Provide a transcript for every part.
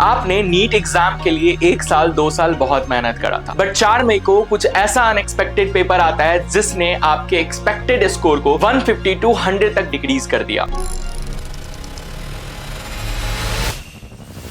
आपने NEET exam के लिए 1 साल 2 साल बहुत मेहनत करा था, बट 4 मई को कुछ ऐसा अनएक्सपेक्टेड पेपर आता है जिसने आपके एक्सपेक्टेड स्कोर को 150 to 100 तक डिक्रीज कर दिया।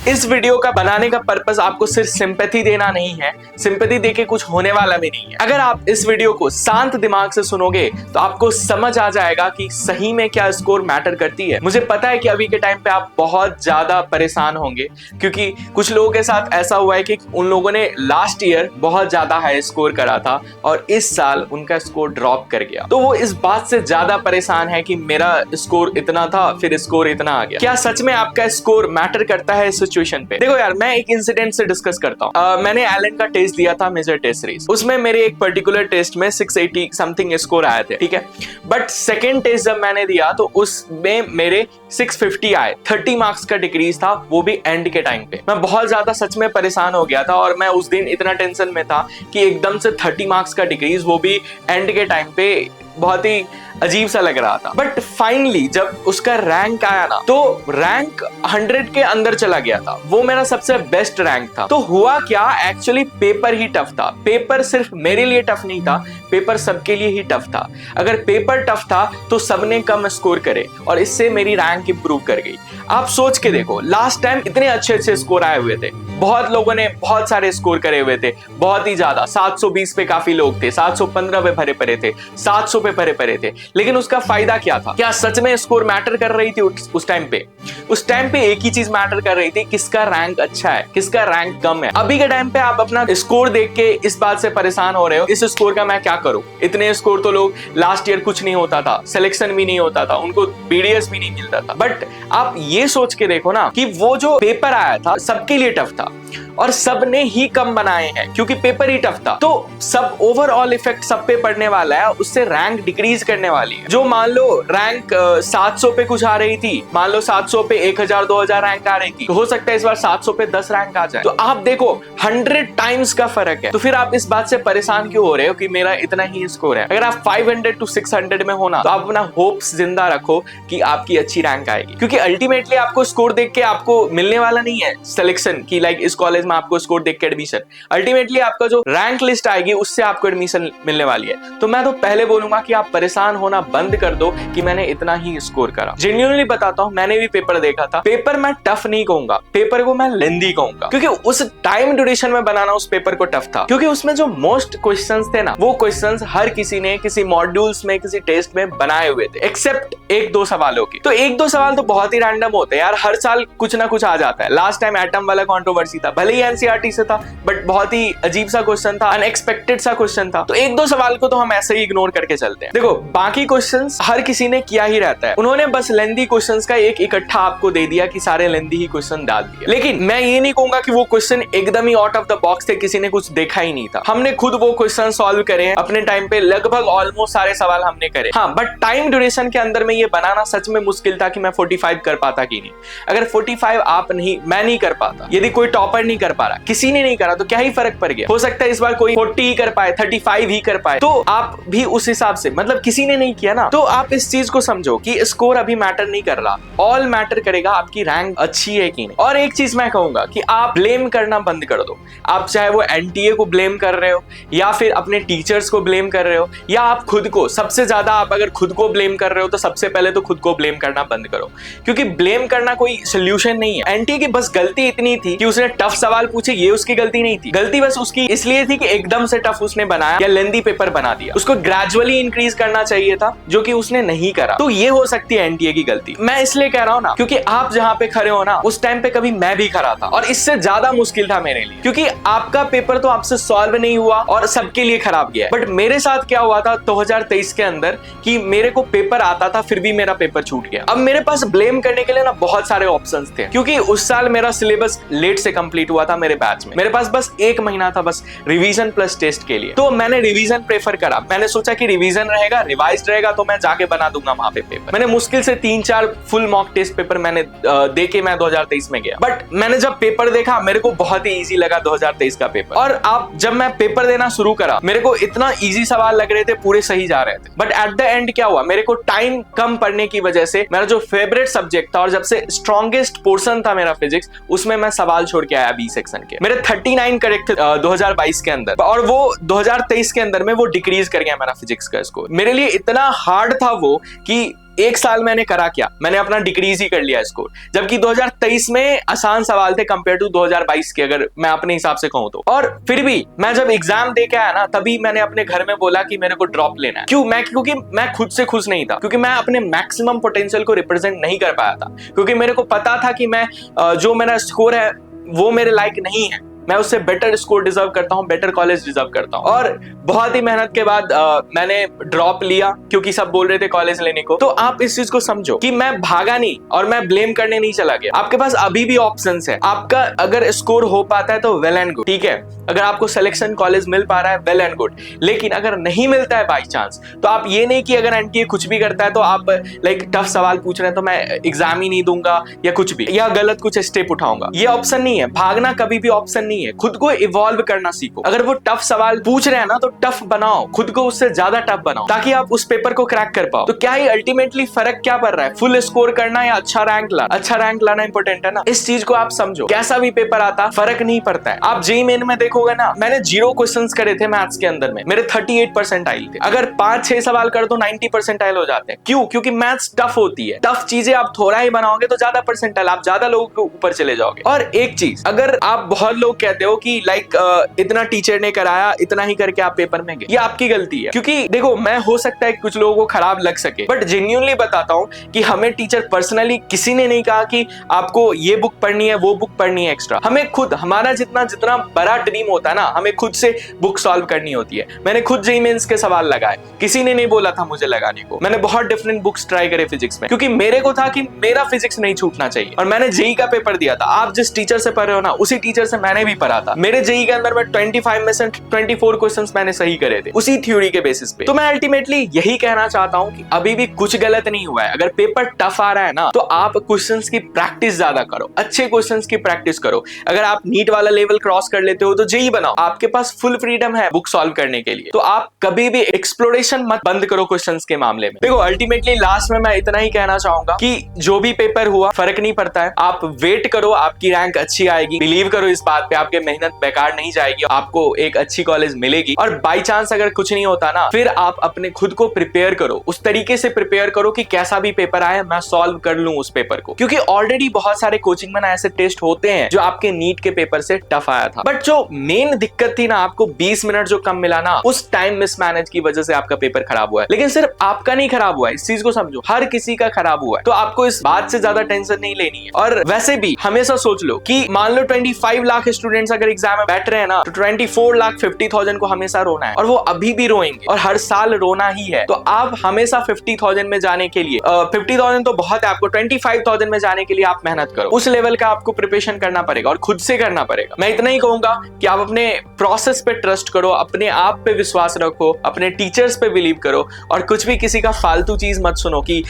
इस वीडियो का बनाने का पर्पस आपको सिर्फ सिंपैथी देना नहीं है, सिंपैथी देके कुछ होने वाला भी नहीं है। अगर आप इस वीडियो को शांत दिमाग से सुनोगे तो आपको समझ आ जाएगा कि सही में क्या स्कोर मैटर करती है। मुझे पता है कि अभी के टाइम पे आप बहुत ज्यादा परेशान होंगे, क्योंकि कुछ लोगों के साथ ऐसा हुआ है कि उन लोगों ने लास्ट ईयर बहुत ज्यादा हाई स्कोर करा था और इस साल उनका स्कोर ड्रॉप कर गया, तो वो इस बात से ज्यादा परेशान है कि मेरा स्कोर इतना था फिर स्कोर इतना आ गया। क्या सच में आपका स्कोर मैटर करता है पे? देखो यार, मैं एक इंसिडेंट से डिस्कस करता हूँ। मैंने एलन का टेस्ट दिया था, मेजर टेस्ट सीरीज। उसमें मेरे एक पर्टिकुलर टेस्ट में 680 समथिंग स्कोर आए थे, ठीक है। बट सेकंड टेस्ट जब मैंने दिया तो उसमें मेरे 650 आए, 30 मार्क्स का डिक्रीज था, वो भी एंड के टाइम पे। मैं बहुत ज्यादा सच में परेशान हो गया था और मैं उस दिन इतना टेंशन में था कि एकदम से 30 मार्क्स का डिक्रीज, वो भी एंड के टाइम पे, बहुत ही अजीब सा लग रहा था। बट फाइनली जब उसका रैंक आया ना, तो रैंक 100 के अंदर चला गया था। वो मेरा सबसे बेस्ट रैंक था। तो हुआ क्या, एक्चुअली पेपर ही टफ था। पेपर सिर्फ मेरे लिए टफ नहीं था, पेपर सबके लिए ही टफ था। अगर पेपर टफ था तो सबने कम स्कोर करे और इससे मेरी रैंक इंप्रूव कर गई। आप सोच के देखो, लास्ट टाइम इतने अच्छे स्कोर आए हुए थे, बहुत लोगों ने बहुत सारे स्कोर करे हुए थे, बहुत ही ज्यादा। 720 पे काफी लोग थे, 715 पे भरे पड़े थे, 700 पे भरे पड़े थे। लेकिन उसका फायदा क्या था? क्या सच में स्कोर मैटर कर रही थी उस टाइम पे? उस टाइम पे एक ही चीज मैटर कर रही थी, किसका रैंक अच्छा है, किसका रैंक कम है। अभी के टाइम पे आप अपना स्कोर देख के इस बात से परेशान हो रहे हो, इस स्कोर का मैं क्या करूं? इतने स्कोर तो लोग लास्ट ईयर कुछ नहीं होता था, सिलेक्शन भी नहीं होता था, उनको बीडीएस भी नहीं मिलता था। बट आप ये सोच के देखो ना कि वो जो पेपर आया था सबके लिए टफ था और सबने ही कम बनाए हैं क्योंकि पेपर ही टफ था। तो सब ओवरऑल इफेक्ट सब पे पड़ने वाला है, उससे रैंक डिक्रीज करने वाली है। जो मान लो रैंक 700 पे कुछ आ रही थी, मान लो 700 पे 1000 2000 रैंक आ रही थी, तो हो सकता है इस बार 700 पे 10 रैंक आ जाए। तो आप देखो 100 टाइम्स का फर्क है। तो फिर आप इस बात से परेशान क्यों हो रहे हो कि मेरा इतना ही स्कोर है? अगर आप 500 to 600 में हो ना, तो आप अपना होप्स जिंदा रखो कि आपकी अच्छी रैंक आएगी, क्योंकि अल्टीमेटली आपको स्कोर देख के आपको मिलने वाला नहीं है सिलेक्शन की, लाइक इस कॉलेज में आपको स्कोर देख के एडमिशन। अल्टीमेटली आपका जो रैंक लिस्ट आएगी उससे आपको एडमिशन मिलने वाली है। तो मैं तो पहले बोलूंगा कि आप परेशान होना बंद कर दो कि मैंने इतना ही स्कोर करा। जेन्युइनली बताता हूं, मैंने भी पेपर देखा था। पेपर मैं टफ नहीं कहूंगा, पेपर को मैं लेंदी कहूंगा, क्योंकि उस टाइम ड्यूरेशन में बनाना उस पेपर को टफ था। क्योंकि उसमें जो मोस्ट क्वेश्चंस थे ना, वो क्वेश्चंस हर किसी ने किसी मॉड्यूल्स में किसी टेस्ट में बनाए हुए थे, एक्सेप्ट 1-2 सवालों की। तो 1-2 सवाल तो बहुत ही रैंडम होते हैं यार, हर साल कुछ ना कुछ आ जाता है। लास्ट टाइम एटम वाला कंट्रोवर्सी था, भले ही एनसीईआरटी से था, बट बहुत ही अजीब सा क्वेश्चन था, अनएक्सपेक्टेड सा क्वेश्चन था। तो 1-2 सवाल को तो हम ऐसे ही इग्नोर करके चलते हैं। देखो बाकी क्वेश्चंस हर किसी ने किया ही रहता है, उन्होंने बस लेंदी क्वेश्चंस का एक इकट्ठा आपको दे दिया कि सारे लेंदी ही क्वेश्चन डाल दिए। लेकिन मैं ये नहीं कहूंगा कि वो क्वेश्चन एकदम ही आउट ऑफ द बॉक्स थे, किसी ने कुछ देखा ही नहीं था। हमने खुद वो क्वेश्चन सॉल्व करे हैं अपने टाइम पे, लगभग ऑलमोस्ट सारे सवाल हमने करे। हाँ, बट टाइम ड्यूरेशन के अंदर में ये बनाना सच में मुश्किल था कि मैं 45 कर पाता कि नहीं। अगर 45 आप नहीं, मैं नहीं कर पाता, यदि कोई टॉपर नहीं कर पा रहा, किसी ने नहीं करा, तो क्या ही फर्क पड़ गया? हो सकता है इस बार कोई 40 ही कर पाए, 35 ही कर पाए, तो आप भी उस हिसाब से, मतलब किसी ने नहीं किया ना। तो आप इस चीज को समझो कि स्कोर अभी मैटर नहीं कर रहा, ऑल मैटर करेगा आपकी रैंक अच्छी है कि नहीं। और एक चीज मैं कहूंगा कि आप ब्लेम करना बंद कर दो। आप चाहे वो एनटीए को ब्लेम कर रहे हो या फिर अपने टीचर्स को ब्लेम कर रहे हो या आप खुद को, सबसे ज्यादा आप अगर खुद को ब्लेम कर रहे हो तो सबसे पहले तो खुद को ब्लेम करना बंद करो, क्योंकि ब्लेम करना कोई सोल्यूशन नहीं है। एनटीए की बस गलती इतनी थी कि उसने टफ सवाल पूछे, ये उसकी गलती नहीं थी। गलती बस उसकी इसलिए थी कि एकदम से टफ उसने बनाया या लेंदी पेपर बना दिया। उसको ग्रेजुअली इंक्रीज करना चाहिए था, जो कि उसने नहीं करा। तो ये हो सकती है एनटीए की गलती। मैं इसलिए कह रहा हूं ना, क्योंकि आप जहां पे खड़े हो ना, उस टाइम पे कभी मैं भी खड़ा था और इससे ज्यादा मुश्किल था मेरे लिए, क्योंकि आपका पेपर तो आपसे सॉल्व नहीं हुआ और सबके लिए खराब गया। बट मेरे साथ क्या हुआ था 2023 के अंदर कि मेरे को पेपर आता था फिर भी मेरा पेपर छूट गया। अब मेरे पास ब्लेम करने के लिए ना बहुत सारे ऑप्शंस थे, क्योंकि उस साल मेरा सिलेबस लेट से कंप्लीट कंप्लीट हुआ था मेरे बैच में। मेरे पास बस 1 महीना था बस रिवीजन प्लस टेस्ट के लिए, तो मैंने रिवीजन प्रेफर करा। मैंने सोचा कि रिवीजन रहेगा, रिवाइज्ड रहेगा तो मैं जाके बना दूंगा वहां पे पेपर। मैंने मुश्किल से 3-4 फुल मॉक टेस्ट पेपर मैंने दे के मैं 2023 में गया। बट मैंने जब पेपर देखा मेरे को बहुत ही ईजी लगा 2023 का पेपर। और आप जब मैं पेपर देना शुरू करा मेरे को इतना ईजी सवाल लग रहे थे, पूरे सही जा रहे थे। बट एट द एंड क्या हुआ, मेरे को टाइम कम पड़ने की वजह से मेरा जो फेवरेट सब्जेक्ट था और जब से स्ट्रॉन्गेस्ट पोर्शन था मेरा फिजिक्स, उसमें मैं सवाल छोड़ के आया बी सेक्शन के। मेरे 39 करेक्ट थे 2022 के अंदर, और वो 2023 के अंदर में वो डिक्रीज कर गया मेरा फिजिक्स का स्कोर। मेरे लिए इतना हार्ड था वो कि 1 साल मैंने करा क्या, मैंने अपना डिक्रीज ही कर लिया स्कोर। जबकि 2023 में आसान सवाल थे कंपेयर टू 2022 के, अगर मैं अपने हिसाब से कहूं तो। और फिर भी मैं जब एग्जाम दे के आया ना, तभी मैंने अपने घर में बोला कि मेरे को ड्रॉप लेना है। क्योंकि मैं खुद से खुश नहीं था, क्योंकि मैं अपने मैक्सिमम पोटेंशियल को रिप्रेजेंट नहीं कर पाया था, क्योंकि मेरे को पता था कि मैं जो मेरा स्कोर है वो मेरे लायक नहीं है। मैं उससे बेटर स्कोर डिजर्व करता हूँ, बेटर कॉलेज डिजर्व करता हूँ। और बहुत ही मेहनत के बाद मैंने ड्रॉप लिया, क्योंकि सब बोल रहे थे कॉलेज लेने को। तो आप इस चीज को समझो कि मैं भागा नहीं और मैं ब्लेम करने नहीं चला गया। आपके पास अभी भी ऑप्शंस है। आपका अगर स्कोर हो पाता है तो वेल एंड गुड, ठीक है। अगर आपको सिलेक्शन कॉलेज मिल पा रहा है वेल एंड गुड, लेकिन अगर नहीं मिलता है बाई चांस, तो आप ये नहीं कि अगर एनटीए कुछ भी करता है तो आप लाइक टफ सवाल पूछ रहे हैं तो मैं एग्जाम ही नहीं दूंगा या कुछ भी, या गलत कुछ स्टेप उठाऊंगा। ये ऑप्शन नहीं है। भागना कभी भी ऑप्शन नहीं है। खुद को इवॉल्व करना सीखो। अगर वो टफ सवाल पूछ रहे हैं ना तो टफ बनाओ, खुद को उससे ज्यादा टफ बनाओ, ताकि आप उस पेपर को क्रैक कर पाओ। तो क्या ही अल्टीमेटली फर्क क्या पड़ रहा है, फुल स्कोर करना या अच्छा रैंक लाना इंपॉर्टेंट है ना। इस चीज को आप समझो। कैसा भी पेपर आता फर्क नहीं पड़ता है। आप जेईई मेन में देखोगे ना, मैंने 0 क्वेश्चंस करे थे मैथ्स के अंदर में, मेरे 38 परसेंटाइल थे। अगर 5-6 सवाल कर दो 90 परसेंटाइल हो जाते हैं। क्यों? क्योंकि मैथ्स टफ होती है। टफ चीजें आप थोड़ा ही बनाओगे तो ज्यादा परसेंटाइल, आप ज्यादा लोगों के ऊपर चले जाओगे। और एक चीज, अगर आप बहुत लोग कहते हो कि लाइक इतना टीचर ने कराया, इतना ही करके आप पेपर में गए, ये आपकी गलती है। क्योंकि देखो, मैं हो सकता है कुछ लोगों को खराब लग सके, बट जेन्युइनली बताता हूं कि हमें टीचर पर्सनली किसी ने नहीं कहा कि आपको ये बुक पढ़नी है, वो बुक पढ़नी है एक्स्ट्रा। हमें खुद, हमारा जितना बड़ा ड्रीम होता है ना, हमें खुद से बुक सॉल्व करनी होती है। मैंने खुद जेईई मेंस के सवाल लगाए, किसी ने नहीं बोला था मुझे लगाने को। मैंने बहुत डिफरेंट बुक्स ट्राई करे फिजिक्स में, क्योंकि मेरे को था कि मेरा फिजिक्स नहीं छूटना चाहिए। और मैंने जेईई का पेपर दिया था। आप जिस टीचर से पढ़ रहे हो ना, उसी टीचर से मैंने भी पढ़ा था। मेरे जेईई के अंदर में 25 में से 24 क्वेश्चंस मैंने सही करे थे, उसी थ्योरी के बेसिस पे। तो मैं अल्टीमेटली यही कहना चाहता हूं कि अभी भी कुछ गलत नहीं हुआ है। अगर पेपर टफ आ रहा है ना, तो आप क्वेश्चंस की प्रैक्टिस ज्यादा करो, अच्छे क्वेश्चंस की प्रैक्टिस करो। अगर आप नीट वाला लेवल क्रॉस कर लेते हो तो जेईई बनाओ। आपके पास फुल फ्रीडम है बुक सॉल्व करने के लिए। तो आप कभी भी एक्सप्लोरेशन मत बंद करो क्वेश्चंस के मामले में। देखो, अल्टीमेटली लास्ट में मैं इतना ही कहना चाहूंगा कि जो भी पेपर हुआ फर्क नहीं पड़ता है। आप वेट करो, आपकी रैंक अच्छी आएगी। बिलीव करो इस बात पे, आपकी मेहनत बेकार नहीं जाएगी, आपको एक अच्छी कॉलेज मिलेगी। और बाई चांस अगर कुछ नहीं होता ना, फिर आप अपने खुद को प्रिपेयर करो, उस तरीके से प्रिपेयर करो कि कैसा भी पेपर आए मैं सॉल्व कर लूं उस पेपर को। क्योंकि ऑलरेडी बहुत सारे कोचिंग में ना ऐसे टेस्ट होते हैं जो आपके नीट के पेपर से टफ आया था। बट जो मेन दिक्कत थी ना, आपको 20 मिनट जो कम मिला ना, उस टाइम मिसमैनेज की वजह से आपका पेपर खराब हुआ है। लेकिन सिर्फ आपका नहीं खराब हुआ है, इस चीज को समझो, हर किसी का खराब हुआ है। तो आपको इस बात से ज्यादा टेंशन नहीं लेनी है। और वैसे भी हमेशा सोच लो कि मान लो 25 लाख स्टूडेंट्स अगर एग्जाम में बैठ रहे हैं ना, तो 24,50,000 को हमेशा रोना है, और वो अभी भी रोएंगे और हर साल रोना ही है। तो आप हमेशा 50,000 में जाने के लिए 50,000 तो बहुत है, आपको 25,000 में जाने के लिए आप मेहनत करो। उस लेवल का आपको प्रिपरेशन करना पड़ेगा और खुद से करना पड़ेगा। मैं इतना ही कहूंगा कि आप अपने प्रोसेस पे ट्रस्ट करो, अपने आप पे विश्वास रखो, अपने टीचर्स पे बिलीव करो, और कुछ भी किसी का फालतू चीज मत सुनो कि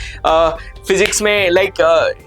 फिजिक्स में लाइक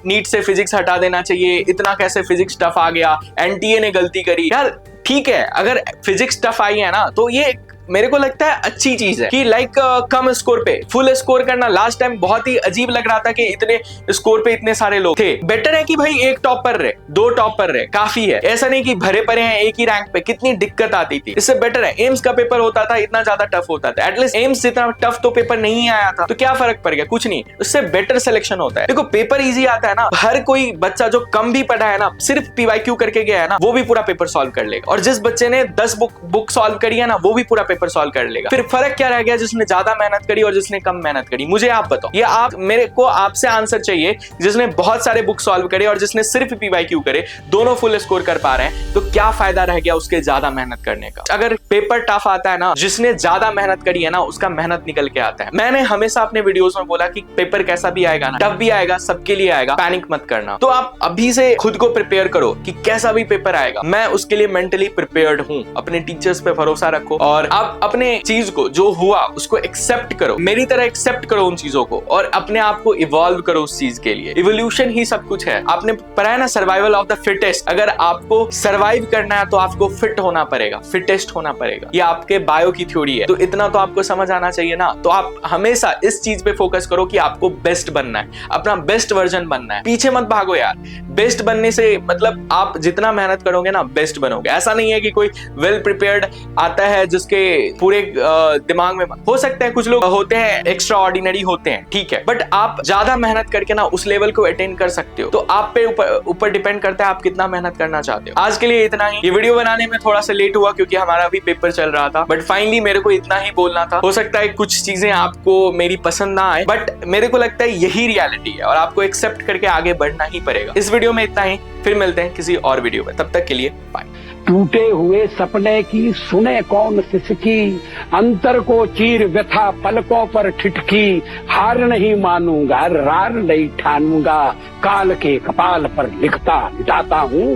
नीट से फिजिक्स हटा देना चाहिए, इतना कैसे फिजिक्स टफ आ गया, एनटीए ने गलती करी। यार ठीक है, अगर फिजिक्स टफ आई है ना, तो ये मेरे को लगता है अच्छी चीज है कि लाइक कम स्कोर पे फुल स्कोर करना। लास्ट टाइम बहुत ही अजीब लग रहा था कि इतने स्कोर पे इतने सारे लोग थे। बेटर है कि भाई एक टॉपर रहे, 2 टॉपर रहे, काफी है। ऐसा नहीं कि भरे पड़े हैं एक ही रैंक पे, कितनी दिक्कत आती थी। इससे बेटर है एम्स का पेपर होता था, इतना ज्यादा टफ होता था, एटलीस्ट एम्स जितना टफ तो पेपर नहीं आया था, तो क्या फर्क पड़ गया? कुछ नहीं, उससे बेटर सिलेक्शन होता है। देखो, पेपर इजी आता है ना, हर कोई बच्चा जो कम भी पढ़ा है ना, सिर्फ PYQ करके गया है ना, वो भी पूरा पेपर सॉल्व कर लेगा। और जिस बच्चे ने 10 बुक सॉल्व करी है ना, वो भी पूरा पेपर पेपर सॉल्व कर लेगा। फिर फर्क क्या रह गया जिसने ज्यादा मेहनत करी और जिसने कम मेहनत करी? मुझे आप बताओ। ये आप मेरे को आपसे आंसर चाहिए। जिसने बहुत सारे बुक सॉल्व करे और जिसने सिर्फ पीवाईक्यू करे, दोनों फुल स्कोर कर पा रहे हैं, तो क्या फायदा रह गया उसके ज्यादा मेहनत करने का? अगर पेपर टफ आता है ना, जिसने ज्यादा मेहनत करी है ना, उसका मेहनत निकल के आता है। मैंने हमेशा अपने वीडियोस में बोला कि पेपर कैसा भी आएगा ना, टफ भी आएगा, सबके लिए आएगा, पैनिक मत करना। तो आप अभी से खुद को प्रिपेयर करो कि कैसा भी पेपर आएगा, मैं उसके लिए मेंटली प्रिपेयर्ड हूं। अपने टीचर्स पे भरोसा रखो और आप अपने चीज को, जो हुआ उसको एक्सेप्ट करो, मेरी तरह एक्सेप्ट करो उन चीजों को, और अपने आप को इवॉल्व करो उस चीज के लिए। इवोल्यूशन ही सब कुछ है। आपने पढ़ा है ना, सर्वाइवल ऑफ द फिटेस्ट। अगर आपको सर्वाइव करना है तो आपको फिट होना पड़ेगा, फिटेस्ट होना पड़ेगा। ये आपके बायो की थ्योरी है, तो इतना तो आपको समझ आना चाहिए ना। तो आप हमेशा इस चीज पे फोकस करो कि आपको बेस्ट बनना है, अपना बेस्ट वर्जन बनना है। पीछे मत भागो यार। बेस्ट बनने से मतलब आप जितना मेहनत करोगे ना, बेस्ट बनोगे। ऐसा नहीं है कि कोई वेल प्रिपेयर्ड आता है जिसके पूरे दिमाग में, हो सकता है कुछ लोग होते हैं एक्स्ट्रा ऑर्डिनरी होते हैं, ठीक है, बट आप ज्यादा मेहनत करके ना उस लेवल को अटेन कर सकते हो। तो आप पे ऊपर डिपेंड करता है आप कितना मेहनत करना चाहते हो। आज के लिए इतना ही। ये वीडियो बनाने में थोड़ा सा लेट हुआ क्योंकि हमारा भी पेपर चल रहा था, बट फाइनली मेरे को इतना ही बोलना था। हो सकता है कुछ चीजें आपको मेरी पसंद ना आए, बट मेरे को लगता है यही रियलिटी है और आपको एक्सेप्ट करके आगे बढ़ना ही पड़ेगा। इस वीडियो में इतना ही, फिर मिलते हैं किसी और वीडियो में। तब तक के लिए बाय। टूटे हुए सपने की सुने कौन सिसकी, अंतर को चीर व्यथा पलकों पर ठिठकी। हार नहीं मानूंगा, रार नहीं ठानूंगा, काल के कपाल पर लिखता मिटाता हूँ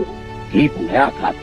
गीत नया था।